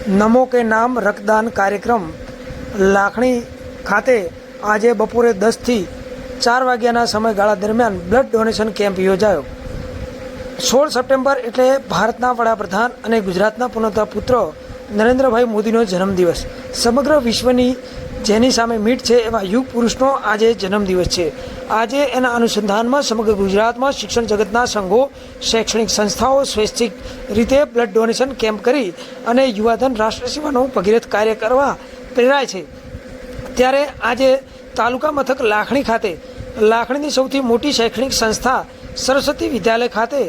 નમો કે નામ રક્તદાન કાર્યક્રમ લાખણી ખાતે આજે બપોરે 10 થી 4 વાગ્યાના સમયગાળા દરમિયાન બ્લડ ડોનેશન કેમ્પ યોજાયો। 16 સપ્ટેમ્બર એટલે ભારતના વડાપ્રધાન અને ગુજરાતના પૂર્ણતા પુત્ર નરેન્દ્રભાઈ મોદીનો જન્મદિવસ। સમગ્ર વિશ્વની જેની સામે મીટ છે એવા યુગ પુરુષનો આજે જન્મદિવસ છે। આજે એના અનુસંધાનમાં સમગ્ર ગુજરાતમાં શિક્ષણ જગતના સંઘો, શૈક્ષણિક સંસ્થાઓ સ્વૈચ્છિક રીતે બ્લડ ડોનેશન કેમ્પ કરી અને યુવાધન રાષ્ટ્ર સેવાનું ભગીરથ કાર્ય કરવા પ્રેરાય છે। ત્યારે આજે તાલુકા મથક લાખણી ખાતે લાખણીની સૌથી મોટી શૈક્ષણિક સંસ્થા સરસ્વતી વિદ્યાલય ખાતે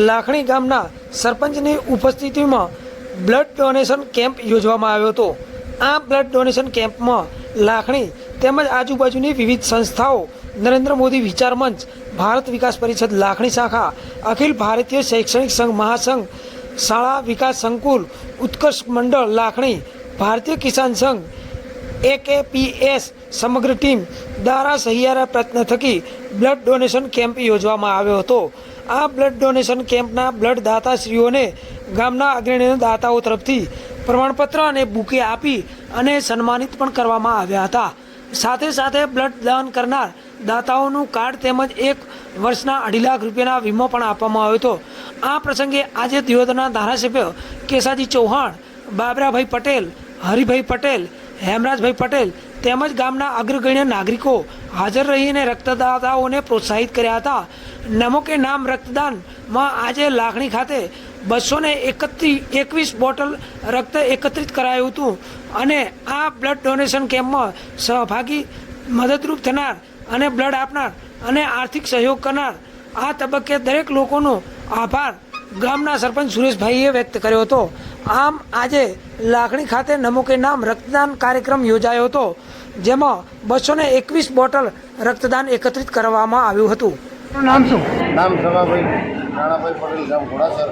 લાખણી ગામના સરપંચની ઉપસ્થિતિમાં બ્લડ ડોનેશન કેમ્પ યોજવામાં આવ્યો હતો। આ બ્લડ ડોનેશન કેમ્પમાં લાખણી તેમજ આજુબાજુની વિવિધ સંસ્થાઓ, નરેન્દ્ર મોદી વિચાર મંચ, ભારત વિકાસ પરિષદ લાખણી શાખા, અખિલ ભારતીય શૈક્ષણિક સંઘ મહાસંઘ, શાળા વિકાસ સંકુલ, ઉત્કર્ષ મંડળ લાખણી, ભારતીય કિસાન સંઘ, AKPS સમગ્ર ટીમ દ્વારા સહિયારા પ્રયત્ન થકી બ્લડ ડોનેશન કેમ્પ યોજવામાં આવ્યો હતો। આ બ્લડ ડોનેશન કેમ્પના બ્લડ દાતાશ્રીઓને ગામના અગ્રણી દાતાઓ તરફથી પ્રમાણપત્ર અને બુકે આપી અને સન્માનિત પણ કરવામાં આવ્યા હતા। સાથે સાથે બ્લડ દાન કરનાર દાતાઓનું કાર્ડ તેમજ 1 વર્ષના 2.5 લાખ રૂપિયાના વીમો પણ આપવામાં આવ્યો હતો। આ પ્રસંગે આજે દિયોદરના ધારાસભ્ય કેસાજી ચૌહાણ, બાબરાભાઈ પટેલ, હરિભાઈ પટેલ, હેમરાજભાઈ પટેલ તેમજ ગામના અગ્રગણ્ય નાગરિકો હાજર રહીને રક્તદાતાઓને પ્રોત્સાહિત કર્યા હતા। નમો કે નામ રક્તદાનમાં આજે લાખણી ખાતે 221 બોટલ રક્ત એકત્રિત કરાયું હતું અને આ બ્લડ ડોનેશન કેમ્પમાં સહભાગી મદદરૂપ થનાર અને બ્લડ આપનાર અને આર્થિક સહયોગ કરનાર આ તબક્કે દરેક લોકોનો આભાર ગામના સરપંચ સુરેશભાઈએ વ્યક્ત કર્યો હતો। આમ આજે લાખણી ખાતે નમો કે નામ રક્તદાન કાર્યક્રમ યોજાયો હતો, જેમાં 221 બોટલ રક્તદાન એકત્રિત કરવામાં આવ્યું હતું। નામ શું? નામ સમાભાઈ રાણાભાઈ પટેલ, ગામ ઘોડાસર।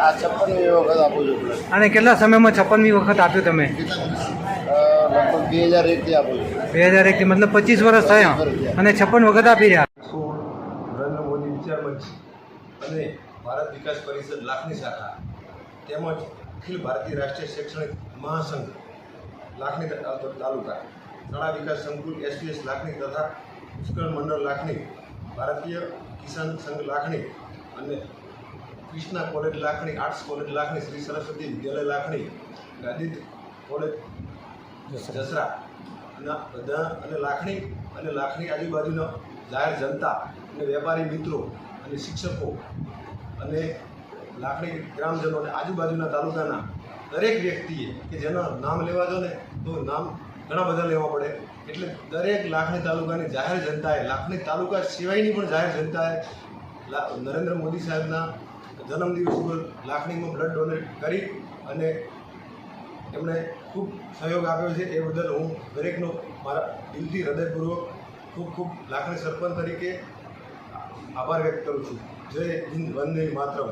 આ 56મી વખત આપું છું બ્લડ। અને કેટલા સમયમાં 56મી વખત આપ્યું તમે? લગભગ 2001થી આપું છું। 2001થી મતલબ 25 વર્ષ થયા અને 56 વખત આપી રહ્યા। નરેન્દ્ર મોદી વિચાર મંચ અને ભારત વિકાસ પરિષદ લાખણી શાખા તેમજ અખિલ ભારતીય રાષ્ટ્રીય શૈક્ષણિક મહાસંઘ લાખણી તાલુકા, શાળા વિકાસ સંકુલ SPS લાખણી તથા ઉત્કર્ષ મંડળ લાખણી, ભારતીય કિસાન સંઘ લાખણી અને Krishna college Lakhani, arts college Lakhani, Shri Saraswati Vidyalaya Lakhani, Gandhi college Jasra બધા અને લાખણી આજુબાજુના જાહેર જનતા અને વેપારી મિત્રો અને શિક્ષકો અને લાખણી ગ્રામજનો અને આજુબાજુના તાલુકાના દરેક વ્યક્તિએ કે જેના નામ લેવા દો ને તો નામ ઘણા બધા લેવા પડે, એટલે દરેક લાખણી તાલુકાની જાહેર જનતાએ, લાખણી તાલુકા સિવાયની પણ જાહેર જનતાએ નરેન્દ્ર મોદી સાહેબના જન્મદિવસ ઉપર લાખણીમાં બ્લડ ડોનેટ કરી અને એમણે ખૂબ સહયોગ આપ્યો છે। એ બદલ હું દરેકનો મારા દિલથી હૃદયપૂર્વક ખૂબ લાખણી સરપંચ તરીકે આભાર વ્યક્ત કરું છું। જય હિન્દ, વંદે માતરમ।